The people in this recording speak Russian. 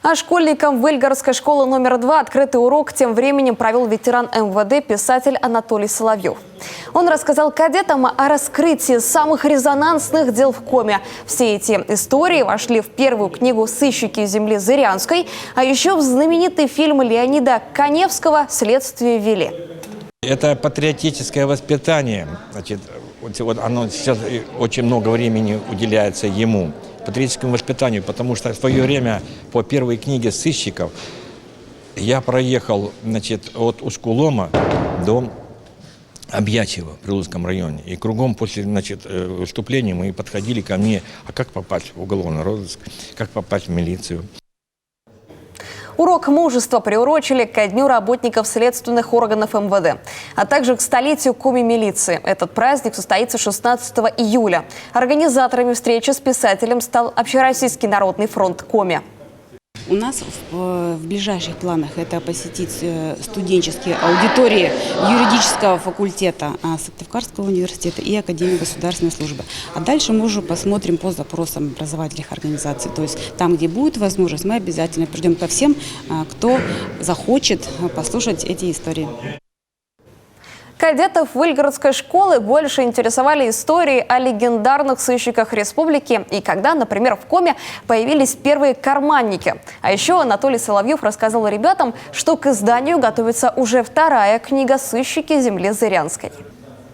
А школьникам Выльгородской школы номер 2 открытый урок тем временем провел ветеран МВД, писатель Анатолий Соловьев. Он рассказал кадетам о раскрытии самых резонансных дел в Коме. Все эти истории вошли в первую книгу «Сыщики земли Зырянской», а еще в знаменитый фильм Леонида Каневского «Следствие вели». Это патриотическое воспитание. Значит, вот оно сейчас очень много времени уделяется ему, патриотическому воспитанию, потому что в свое время по первой книге «Сыщиков» я проехал, значит, от Ускулома до Объятьева в Прилукском районе. И кругом после, значит, выступления мы подходили ко мне, а как попасть в уголовный розыск, как попасть в милицию. Урок мужества приурочили ко Дню работников следственных органов МВД, а также к столетию Коми-милиции. Этот праздник состоится 16 июля. Организаторами встречи с писателем стал Общероссийский народный фронт Коми. У нас в ближайших планах это посетить студенческие аудитории юридического факультета Сыктывкарского университета и Академии государственной службы. А дальше мы уже посмотрим по запросам образовательных организаций. То есть там, где будет возможность, мы обязательно придем ко всем, кто захочет послушать эти истории. Кадетов Выльгородской школы больше интересовали истории о легендарных сыщиках республики и когда, например, в Коме появились первые карманники. А еще Анатолий Соловьев рассказал ребятам, что к изданию готовится уже вторая книга «Сыщики земли Зырянской».